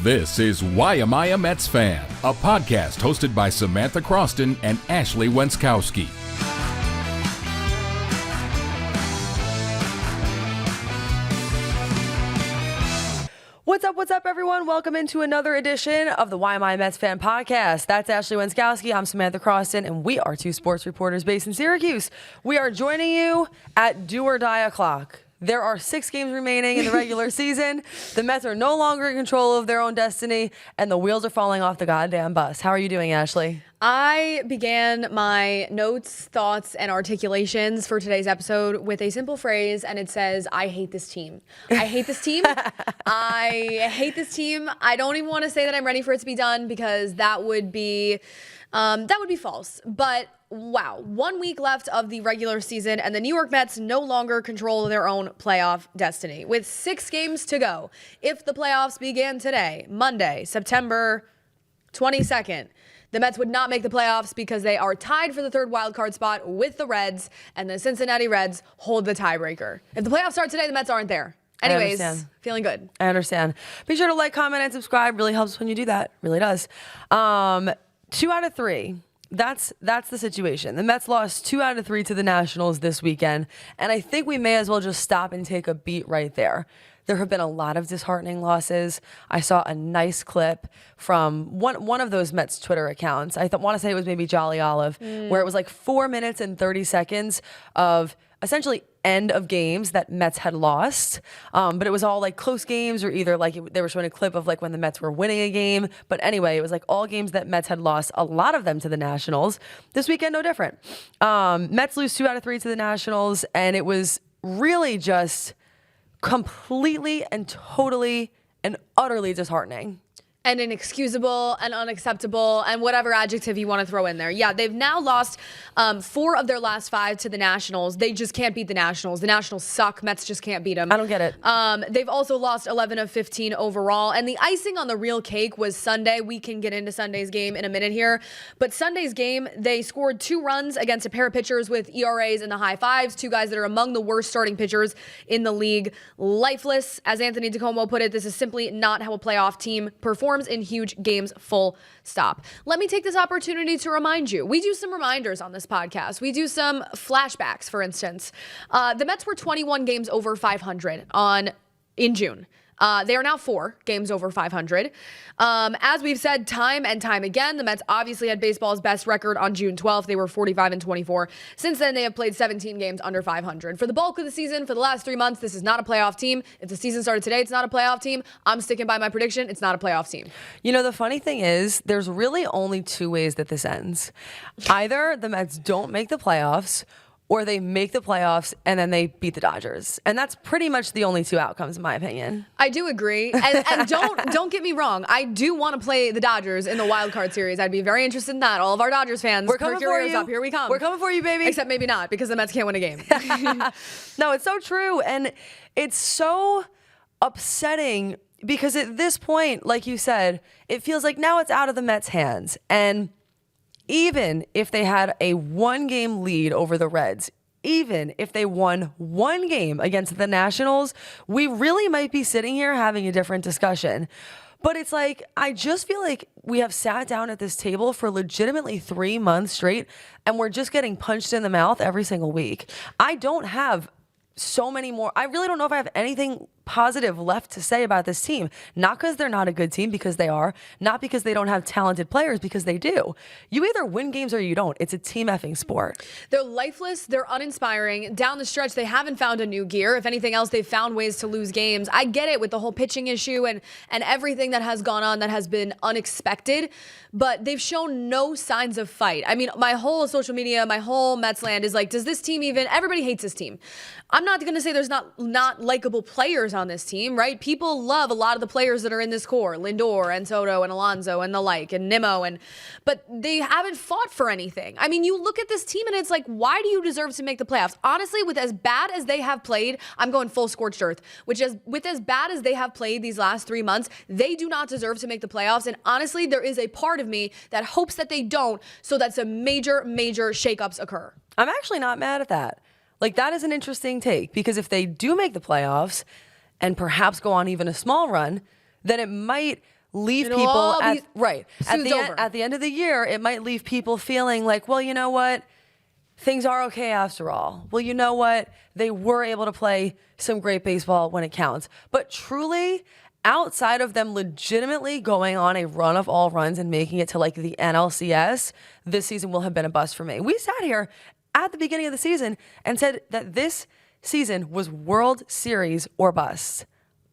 This is Why Am I a Mets Fan, a podcast hosted by Samantha Croston and Ashley Wenskoski. What's up, everyone? Welcome into another edition of the Why Am I a Mets Fan podcast. That's Ashley Wenskoski. I'm Samantha Croston, and we are two sports reporters based in Syracuse. We are joining you at do or die o'clock. There are 6 games remaining in the regular season. The Mets are no longer in control of their own destiny, and the wheels are falling off the goddamn bus. How are you doing, Ashley? I began my notes, thoughts, and articulations for today's episode with a simple phrase, and it says, I hate this team. I hate this team. I hate this team. I don't even want to say that I'm ready for it to be done because that would be false. But wow, 1 week left of the regular season, and the New York Mets no longer control their own playoff destiny. With 6 games to go, if the playoffs began today, Monday, September 22nd, the Mets would not make the playoffs because they are tied for the 3rd wildcard spot with the Reds, and the Cincinnati Reds hold the tiebreaker. If the playoffs start today, the Mets aren't there. Anyways, feeling good. I understand. Be sure to like, comment, and subscribe. Really helps when you do that. Really does. 2 out of 3. That's the situation. The Mets lost 2 out of 3 to the Nationals this weekend, and I think we may as well just stop and take a beat right there. There have been a lot of disheartening losses. I saw a nice clip from one of those Mets Twitter accounts. I want to say it was maybe Jolly Olive, where it was like 4 minutes and 30 seconds of essentially end of games that Mets had lost. But it was all like close games, or either like they were showing a clip of like when the Mets were winning a game. But anyway, it was like all games that Mets had lost, a lot of them to the Nationals. This weekend, no different. Mets lose 2 out of 3 to the Nationals, and it was really just completely and totally and utterly disheartening. And inexcusable and unacceptable and whatever adjective you want to throw in there. Yeah, they've now lost 4 of their last 5 to the Nationals. They just can't beat the Nationals. The Nationals suck. Mets just can't beat them. I don't get it. They've also lost 11 of 15 overall. And the icing on the real cake was Sunday. We can get into Sunday's game in a minute here. But Sunday's game, they scored 2 runs against a pair of pitchers with ERAs in the high 5s. 2 guys that are among the worst starting pitchers in the league. Lifeless. As Anthony DiComo put it, this is simply not how a playoff team performs in huge games, full stop. Let me take this opportunity to remind you. We do some reminders on this podcast. We do some flashbacks, for instance. The Mets were 21 games over 500 in June. They are now 4 games over 500. As we've said time and time again, the Mets obviously had baseball's best record on June 12th. They were 45-24. Since then, they have played 17 games under 500. For the bulk of the season, for the last 3 months, this is not a playoff team. If the season started today, it's not a playoff team. I'm sticking by my prediction. It's not a playoff team. You know, the funny thing is, there's really only 2 ways that this ends. Either the Mets don't make the playoffs, or they make the playoffs and then they beat the Dodgers. And that's pretty much the only 2 outcomes, in my opinion. I do agree. And don't get me wrong. I do want to play the Dodgers in the wild card series. I'd be very interested in that. All of our Dodgers fans, we're coming for you. Up. Here we come. We're coming for you, baby. Except maybe not, because the Mets can't win a game. No, it's so true. And it's so upsetting because at this point, like you said, it feels like now it's out of the Mets' hands. And even if they had a 1-game lead over the Reds, even if they won 1 game against the Nationals, we really might be sitting here having a different discussion. But it's like, I just feel like we have sat down at this table for legitimately 3 months straight, and we're just getting punched in the mouth every single week. I don't have so many more. I really don't know if I have anything positive left to say about this team. Not because they're not a good team, because they are. Not because they don't have talented players, because they do. You either win games or you don't. It's a team effing sport. They're lifeless. They're uninspiring. Down the stretch, they haven't found a new gear. If anything else, they've found ways to lose games. I get it with the whole pitching issue and everything that has gone on that has been unexpected, but they've shown no signs of fight. I mean, my whole social media, my whole Mets land is like, does this team even, everybody hates this team. I'm not going to say there's not likable players on this team, right? People love a lot of the players that are in this core, Lindor and Soto and Alonso and the like, and Nimmo, but they haven't fought for anything. I mean, you look at this team and it's like, why do you deserve to make the playoffs? Honestly, with as bad as they have played, I'm going full scorched earth, with as bad as they have played these last 3 months, they do not deserve to make the playoffs. And honestly, there is a part of me that hopes that they don't, so that some major shakeups occur. I'm actually not mad at that. Like, that is an interesting take, because if they do make the playoffs and perhaps go on even a small run, then it might leave It'll people all at, be right soothed over. at the end of the year. It might leave people feeling like, well, you know what? Things are okay after all. Well, you know what? They were able to play some great baseball when it counts. But truly, outside of them legitimately going on a run of all runs and making it to like the NLCS, this season will have been a bust for me. We sat here at the beginning of the season and said that this season was World Series or bust.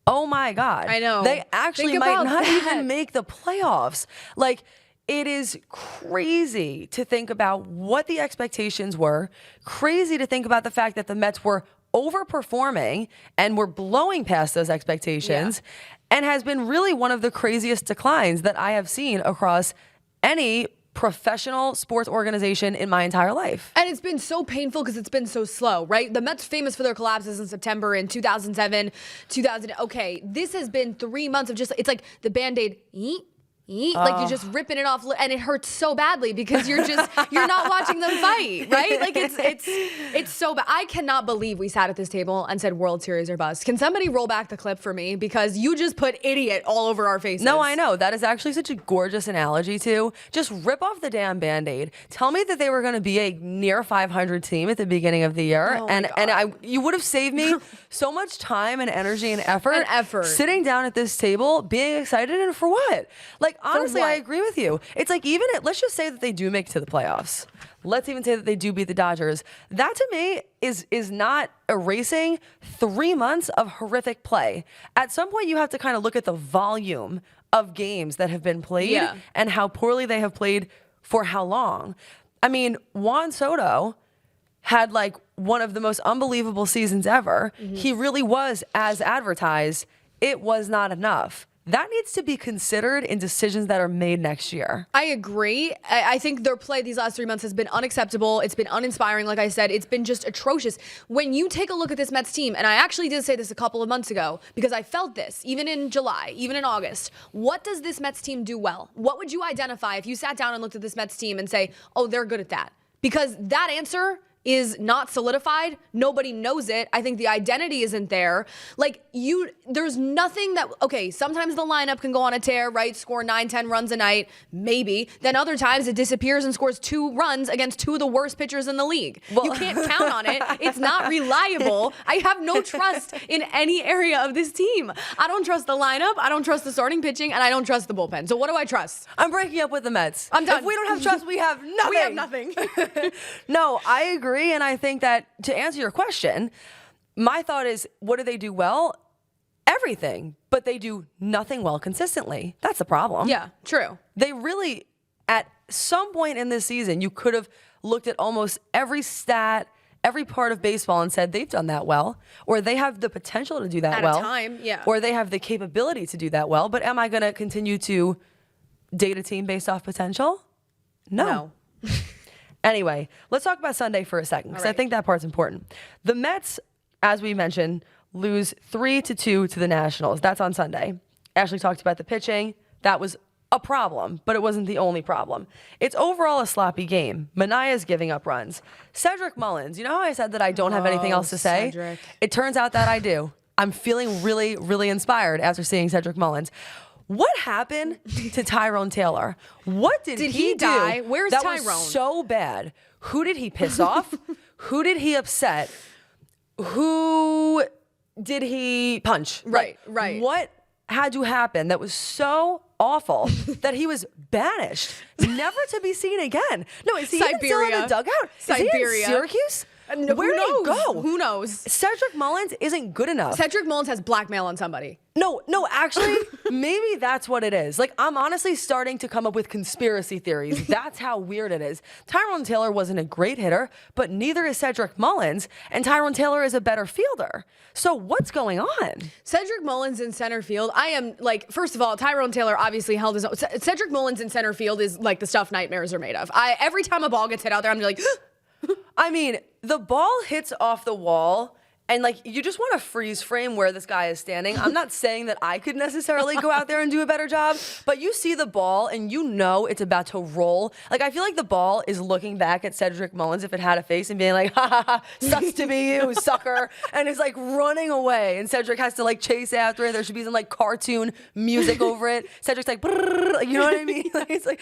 Oh my God. I know. They actually Think might about not that. even make the playoffs. Like, it is crazy to think about what the expectations were. Crazy to think about the fact that the Mets were overperforming and were blowing past those expectations, and has been really one of the craziest declines that I have seen across any professional sports organization in my entire life. And it's been so painful because it's been so slow, right? The Mets famous for their collapses in September in 2007, 2000. Okay, this has been 3 months of just, it's like the Band-Aid, like you're just ripping it off, and it hurts so badly because you're not watching them fight, right? Like it's so bad. I cannot believe we sat at this table and said World Series or bust. Can somebody roll back the clip for me? Because you just put idiot all over our faces. No, I know. That is actually such a gorgeous analogy too. Just rip off the damn Band-Aid. Tell me that they were going to be a near 500 team at the beginning of the year. Oh and you would have saved me so much time and energy and effort. Sitting down at this table, being excited, and for what? Like, honestly, I agree with you. It's like, even let's just say that they do make it to the playoffs. Let's even say that they do beat the Dodgers. That to me is not erasing 3 months of horrific play. At some point, you have to kind of look at the volume of games that have been played and how poorly they have played for how long. I mean, Juan Soto had like one of the most unbelievable seasons ever. He really was as advertised. It was not enough. That needs to be considered in decisions that are made next year. I agree. I think their play these last 3 months has been unacceptable. It's been uninspiring. Like I said, it's been just atrocious. When you take a look at this Mets team, and I actually did say this a couple of months ago because I felt this, even in July, even in August, what does this Mets team do well? What would you identify if you sat down and looked at this Mets team and say, oh, they're good at that? Because that answer is not solidified. Nobody knows it. I think the identity isn't there. Like, there's nothing that, okay, sometimes the lineup can go on a tear, right? Score 9-10 runs a night, maybe. Then other times it disappears and scores 2 runs against 2 of the worst pitchers in the league. Well, you can't count on it. It's not reliable. I have no trust in any area of this team. I don't trust the lineup. I don't trust the starting pitching, and I don't trust the bullpen. So what do I trust? I'm breaking up with the Mets. I'm done. If we don't have trust, we have nothing. We have nothing. No, I agree. And I think that, to answer your question, my thought is, what do they do well? Everything. But they do nothing well consistently. That's the problem. Yeah, true. They really, at some point in this season, you could have looked at almost every stat, every part of baseball, and said they've done that well, or they have the potential to do that well. At a time, yeah. Or they have the capability to do that well. But am I going to continue to date a team based off potential? No. Anyway, let's talk about Sunday for a second, because I think that part's important. The Mets, as we mentioned, lose 3-2 to the Nationals. That's on Sunday. Ashley talked about the pitching. That was a problem, but it wasn't the only problem. It's overall a sloppy game. Manaya's giving up runs. Cedric Mullins, you know how I said that I don't have anything else to say? Cedric. It turns out that I do. I'm feeling really, really inspired after seeing Cedric Mullins. What happened to Tyrone Taylor? What did he do? Die? Where's that Tyrone? Was so bad. Who did he piss off? Who did he upset? Who did he punch? Right. What had to happen that was so awful that he was banished, never to be seen again? No, is he even still in the dugout? Siberia. Is he in Syracuse? Where did he go? Who knows? Cedric Mullins isn't good enough. Cedric Mullins has blackmail on somebody. No, actually, maybe that's what it is. Like, I'm honestly starting to come up with conspiracy theories. That's how weird it is. Tyrone Taylor wasn't a great hitter, but neither is Cedric Mullins, and Tyrone Taylor is a better fielder. So what's going on? Cedric Mullins in center field. I am like, first of all, Tyrone Taylor obviously held his own. Cedric Mullins in center field is like the stuff nightmares are made of. Every time a ball gets hit out there, I'm like, I mean, the ball hits off the wall And like, you just want to freeze frame where this guy is standing. I'm not saying that I could necessarily go out there and do a better job, but you see the ball and you know it's about to roll. Like, I feel like the ball is looking back at Cedric Mullins if it had a face and being like, ha ha ha, sucks to be you, sucker. And it's like running away. And Cedric has to like chase after it. There should be some like cartoon music over it. Cedric's like, you know what I mean? Like, it's like,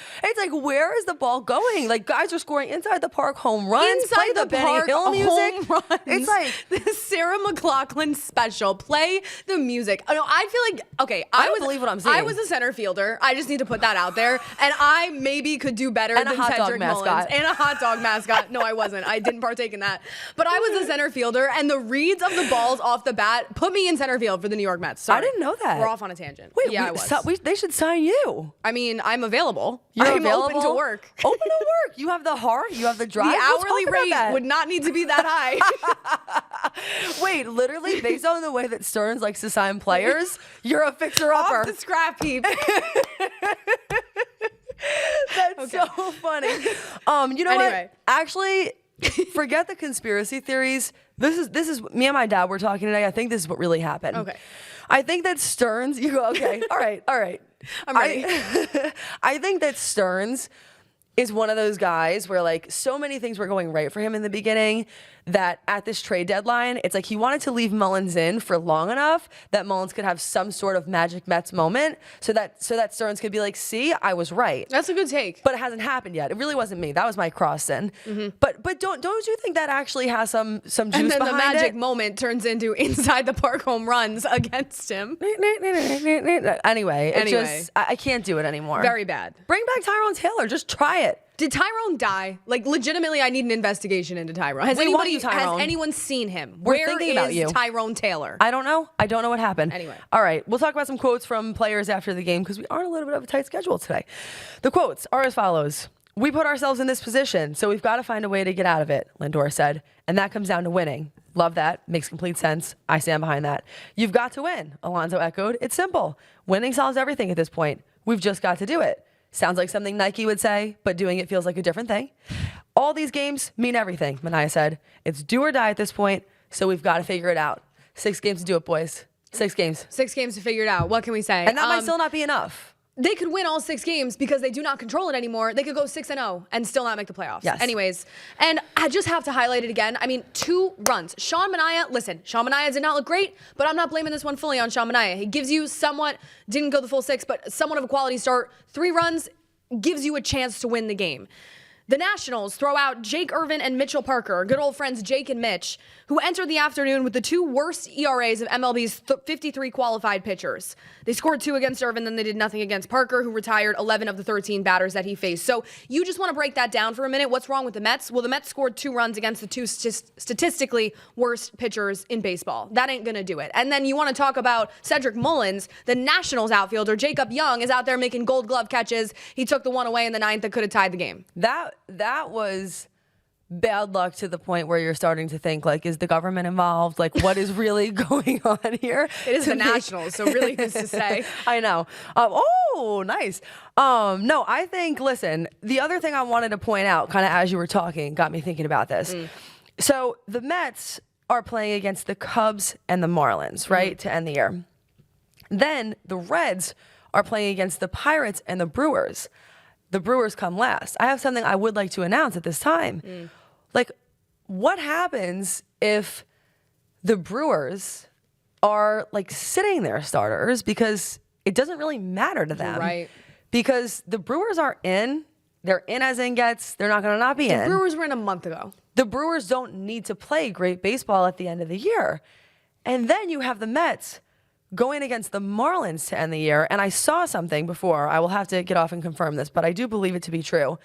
where is the ball going? Like, guys are scoring inside the park home runs. Inside Play the Benny Hill music. Home runs. It's like this Sarah McLachlan special. Play the music. I know. I feel like, okay, I don't believe what I'm saying. I was a center fielder. I just need to put that out there. And I maybe could do better and than a hot Cedric dog Mullins. mascot. And a hot dog mascot. No, I wasn't. I didn't partake in that. But I was a center fielder, and the reads of the balls off the bat put me in center field for the New York Mets. Sorry. I didn't know that. We're off on a tangent. Wait, yeah, I was. They should sign you. I mean, I'm available. You're I'm available? open to work. Open to work. You have the heart. You have the drive. The We'll hourly talk about rate that. would not need to be that high. Wait, literally, based on the way that Stearns likes to sign players, you're a fixer-upper. Off the scrap heap. That's so funny. You know Anyway. what? Actually, forget the conspiracy theories. This is me and my dad were talking today. I think this is what really happened. Okay. I think that Stearns, you go, okay, all right. I'm ready. I think that Stearns is one of those guys where like so many things were going right for him in the beginning that at this trade deadline, it's like he wanted to leave Mullins in for long enough that Mullins could have some sort of magic Mets moment so that Stearns could be like, see, I was right. That's a good take. But it hasn't happened yet. It really wasn't me. That was my Croston. Mm-hmm. But don't you think that actually has some juice behind it? And then the magic moment turns into inside the park home runs against him. Anyway, it just I can't do it anymore. Very bad. Bring back Tyrone Taylor. Just try it. Did Tyrone die? Like, legitimately, I need an investigation into Tyrone. Has We want you, Tyrone. Has anyone seen him? We're Where thinking about you. Tyrone Taylor? I don't know. I don't know what happened. Anyway. All right. We'll talk about some quotes from players after the game because we are on a little bit of a tight schedule today. The quotes are as follows. We put ourselves in this position, so we've got to find a way to get out of it, Lindor said. And that comes down to winning. Love that. Makes complete sense. I stand behind that. You've got to win, Alonso echoed. It's simple. Winning solves everything at this point. We've just got to do it. Sounds like something Nike would say, but doing it feels like a different thing. All these games mean everything, Manaea said. It's do or die at this point, so we've got to figure it out. 6 games to do it, boys. 6 games. 6 games to figure it out. What can we say? And that might still not be enough. They could win all 6 games because they do not control it anymore. They could go 6-0 and still not make the playoffs. Yes. Anyways, and I just have to highlight it again. I mean, 2 runs. Sean Manaea, listen, Sean Manaea did not look great, but I'm not blaming this one fully on Sean Manaea. He gives you somewhat, didn't go the full 6, but somewhat of a quality start. 3 runs gives you a chance to win the game. The Nationals throw out Jake Irvin and Mitchell Parker, good old friends Jake and Mitch, who entered the afternoon with the 2 worst ERAs of MLB's 53 qualified pitchers. They scored 2 against Irvin, then they did nothing against Parker, who retired 11 of the 13 batters that he faced. So you just want to break that down for a minute. What's wrong with the Mets? Well, the Mets scored 2 runs against the 2 statistically worst pitchers in baseball. That ain't going to do it. And then you want to talk about Cedric Mullins, the Nationals outfielder. Jacob Young is out there making gold glove catches. He took the one away in the 9th that could have tied the game. That was bad luck to the point where you're starting to think, like, is the government involved? Like, what is really going on here? It is the Nationals, so really who's to say? I know. Oh, nice. No, I think, listen, the other thing I wanted to point out, kind of as you were talking, got me thinking about this. So the Mets are playing against the Cubs and the Marlins, right, to end the year. Then the Reds are playing against the Pirates and the Brewers. The Brewers come last. I have something I would like to announce at this time. Like, what happens if the Brewers are, like, sitting their starters because it doesn't really matter to them? Right. Because the Brewers are in. They're in as in gets. They're not going to not be in. The Brewers were in a month ago. The Brewers don't need to play great baseball at the end of the year. And then you have the Mets going against the Marlins to end the year. And I saw something before. I will have to get off and confirm this, but I do believe it to be true,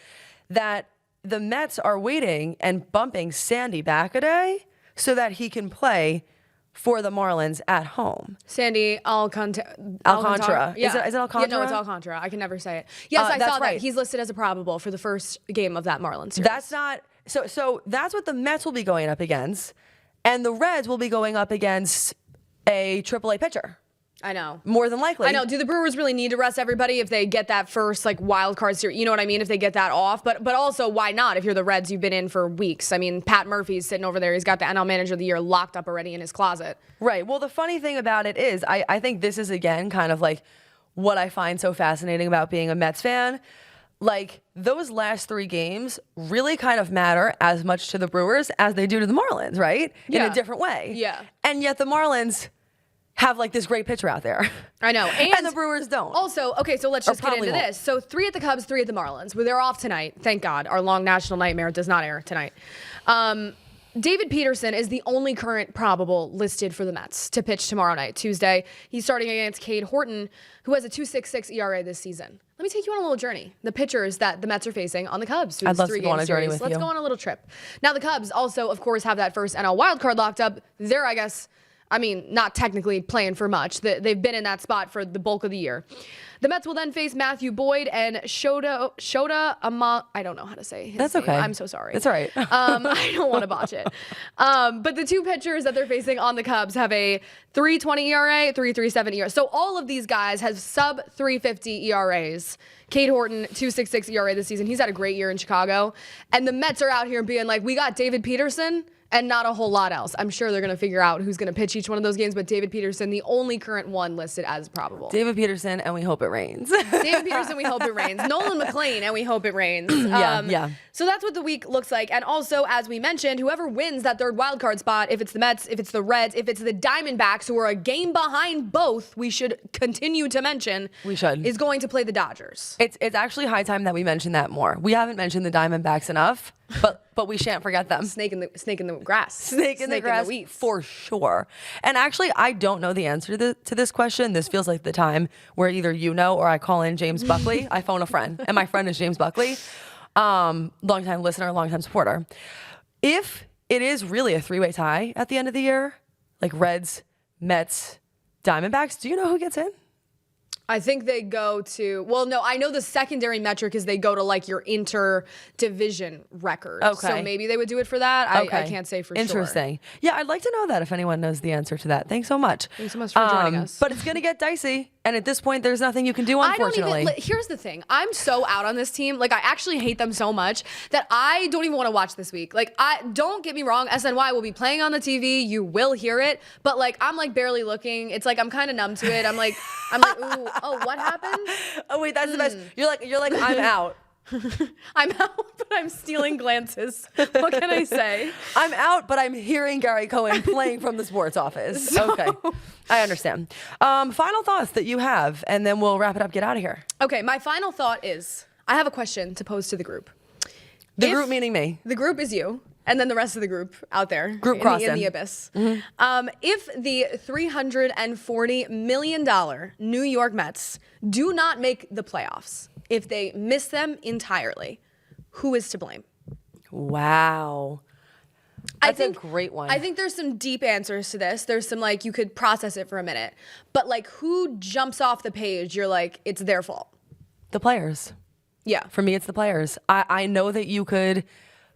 that the Mets are waiting and bumping Sandy back a day so that he can play for the Marlins at home. Sandy Alcantara. Yeah. Is it Alcantara? Yeah, no, it's Alcantara. I can never say it. Yes, I saw that. He's listed as a probable for the first game of that Marlins series. That's not... So that's what the Mets will be going up against. And the Reds will be going up against a AAA pitcher. I know. More than likely. I know. Do the Brewers really need to rest everybody if they get that first like wild card series? You know what I mean? If they get that off, but also why not? If you're the Reds, you've been in for weeks. I mean, Pat Murphy's sitting over there. He's got the NL Manager of the Year locked up already in his closet. Right. Well, the funny thing about it is, I think this is again kind of like what I find so fascinating about being a Mets fan. Like those last 3 games really kind of matter as much to the Brewers as they do to the Marlins, right? In a different way. Yeah. And yet the Marlins have like this great pitcher out there. I know. And the Brewers don't. Also, okay, so let's just get into won't. this. So 3 at the Cubs, 3 at the Marlins. Well, they're off tonight. Thank God. Our long national nightmare does not air tonight. David Peterson is the only current probable listed for the Mets to pitch tomorrow night, Tuesday. He's starting against Cade Horton, who has a 2.66 ERA this season. Let me take you on a little journey. The pitchers that the Mets are facing on the Cubs through I'd this love to go on a journey with you. Let's go on a little trip. Now, the Cubs also, of course, have that first NL wildcard locked up. They're, I guess, not technically playing for much. They've been in that spot for the bulk of the year. The Mets will then face Matthew Boyd and Shota I don't know how to say his That's name. okay. I'm so sorry. It's all right. I don't want to botch it. But the 2 pitchers that they're facing on the Cubs have a 3.20 ERA, 3.37 ERA. So all of these guys have sub 3.50 ERAs. Cade Horton, 2.66 ERA this season. He's had a great year in Chicago. And the Mets are out here being like, we got David Peterson and not a whole lot else. I'm sure they're going to figure out who's going to pitch each one of those games, but David Peterson, the only current one listed as probable. David Peterson, and we hope it rains. David Peterson, we hope it rains. Nolan McLean, and we hope it rains. Yeah. So that's what the week looks like. And also, as we mentioned, whoever wins that third wild card spot, if it's the Mets, if it's the Reds, if it's the Diamondbacks, who are a game behind both, we should continue to mention. We should. Is going to play the Dodgers. It's actually high time that we mention that more. We haven't mentioned the Diamondbacks enough, but we shan't forget them. Snake in the grass. Snake in the grass, weeds. for sure. And actually, I don't know the answer to this question. This feels like the time where either you know or I call in James Buckley. I phone a friend, and my friend is James Buckley, longtime listener, longtime supporter. If it is really a 3-way tie at the end of the year, like Reds, Mets, Diamondbacks, do you know who gets in? I think they go to, well, no, I know the secondary metric is they go to like your inter-division record. Okay. So maybe they would do it for that. Okay. I can't say for sure. Interesting. Yeah, I'd like to know that if anyone knows the answer to that. Thanks so much. Thanks so much for joining us. But it's going to get dicey. And at this point, there's nothing you can do, unfortunately. Here's the thing. I'm so out on this team. Like, I actually hate them so much that I don't even want to watch this week. Like, don't get me wrong. SNY will be playing on the TV. You will hear it. But, like, I'm, like, barely looking. It's like I'm kind of numb to it. I'm like, ooh, oh, what happened? Oh, wait, that's the best. You're like, I'm out. I'm out, but I'm stealing glances. What can I say? I'm out, but I'm hearing Gary Cohen playing from the sports office. Okay, I understand. Final thoughts that you have, and then we'll wrap it up, get out of here. Okay, my final thought is, I have a question to pose to the group. The group meaning me. The group is you, and then the rest of the group out there. Group Croston. In the abyss. Mm-hmm. If the $340 million New York Mets do not make the playoffs, if they miss them entirely, who is to blame? Wow. That's a great one. I think there's some deep answers to this. There's some, like, you could process it for a minute. But, like, who jumps off the page, you're like, it's their fault? The players. Yeah. For me, it's the players. I know that you could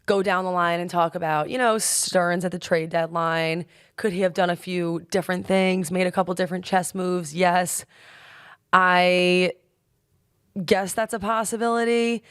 go down the line and talk about, Stearns at the trade deadline. Could he have done a few different things, made a couple different chess moves? Yes. I guess that's a possibility.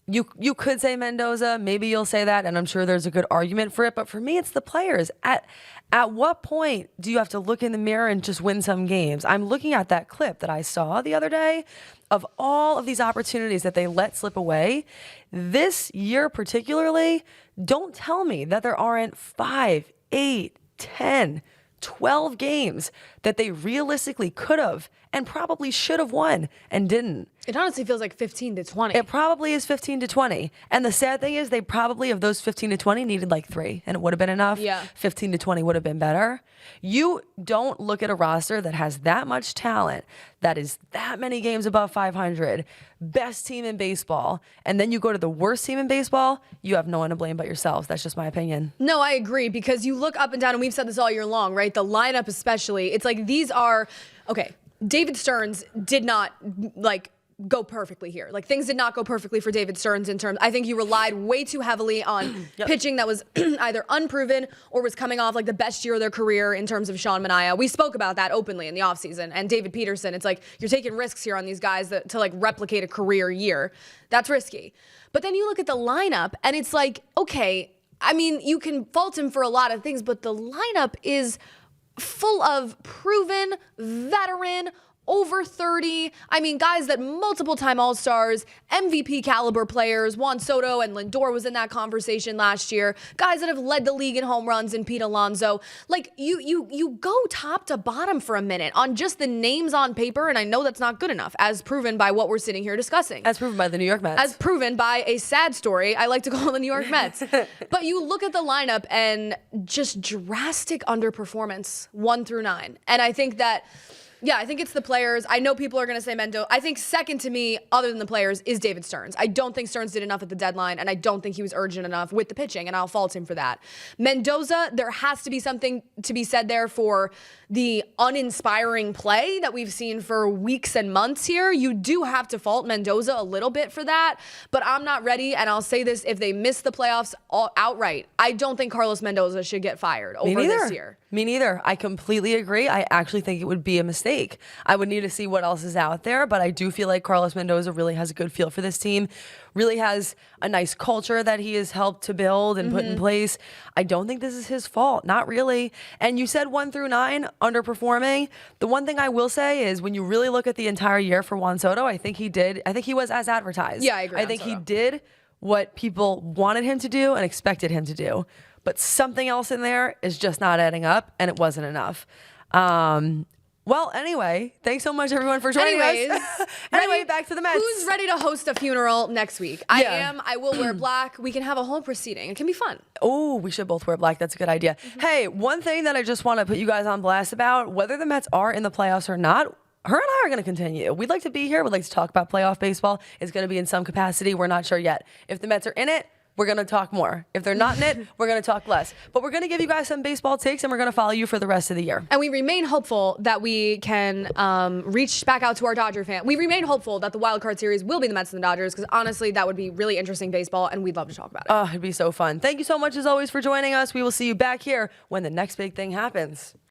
You could say Mendoza. Maybe you'll say that, and I'm sure there's a good argument for it. But for me, it's the players. At what point do you have to look in the mirror and just win some games? I'm looking at that clip that I saw the other day of all of these opportunities that they let slip away. This year particularly, don't tell me that there aren't 5, 8, 10, 12 games that they realistically could have and probably should have won and didn't. It honestly feels like 15 to 20. It probably is 15 to 20. And the sad thing is they probably, of those 15 to 20, needed like 3, and it would have been enough. Yeah. 15 to 20 would have been better. You don't look at a roster that has that much talent, that is that many games above 500, best team in baseball, and then you go to the worst team in baseball, you have no one to blame but yourselves. That's just my opinion. No, I agree, because you look up and down, and we've said this all year long, right? The lineup especially. It's like these are, okay, David Stearns did not, like, go perfectly here. Like, things did not go perfectly for David Stearns in terms. I think you relied way too heavily on pitching that was either unproven or was coming off like the best year of their career in terms of Sean Manaea. We spoke about that openly in the offseason. And David Peterson, it's like you're taking risks here on these guys to like replicate a career year. That's risky. But then you look at the lineup and it's like, okay, I mean, you can fault him for a lot of things, but the lineup is full of proven, veteran, over 30. I mean, guys that multiple time All-Stars, MVP caliber players. Juan Soto and Lindor was in that conversation last year. Guys that have led the league in home runs in Pete Alonso. Like, you go top to bottom for a minute on just the names on paper, and I know that's not good enough, as proven by what we're sitting here discussing. As proven by the New York Mets. As proven by a sad story I like to call the New York Mets. But you look at the lineup and just drastic underperformance 1 through 9. And I think that, yeah, I think it's the players. I know people are going to say Mendoza. I think second to me, other than the players, is David Stearns. I don't think Stearns did enough at the deadline, and I don't think he was urgent enough with the pitching, and I'll fault him for that. Mendoza, there has to be something to be said there for the uninspiring play that we've seen for weeks and months here. You do have to fault Mendoza a little bit for that, but I'm not ready, and I'll say this, if they miss the playoffs outright, I don't think Carlos Mendoza should get fired over this year. Me neither. I completely agree. I actually think it would be a mistake. I would need to see what else is out there, but I do feel like Carlos Mendoza really has a good feel for this team, really has a nice culture that he has helped to build and put in place. I don't think this is his fault. Not really. And you said 1 through 9 underperforming. The one thing I will say is when you really look at the entire year for Juan Soto, I think he was as advertised. Yeah, I agree. I think he did what people wanted him to do and expected him to do. But something else in there is just not adding up, and it wasn't enough. Well, anyway, thanks so much, everyone, for joining us. Anyway, back to the Mets. Who's ready to host a funeral next week? I am. I will wear black. We can have a whole proceeding. It can be fun. Oh, we should both wear black. That's a good idea. Hey, one thing that I just want to put you guys on blast about, whether the Mets are in the playoffs or not, her and I are going to continue. We'd like to be here. We'd like to talk about playoff baseball. It's going to be in some capacity. We're not sure yet. If the Mets are in it, we're going to talk more. If they're not in it, we're going to talk less. But we're going to give you guys some baseball takes, and we're going to follow you for the rest of the year. And we remain hopeful that we can reach back out to our Dodger fan. We remain hopeful that the wild card series will be the Mets and the Dodgers, because honestly, that would be really interesting baseball, and we'd love to talk about it. Oh, it'd be so fun. Thank you so much, as always, for joining us. We will see you back here when the next big thing happens.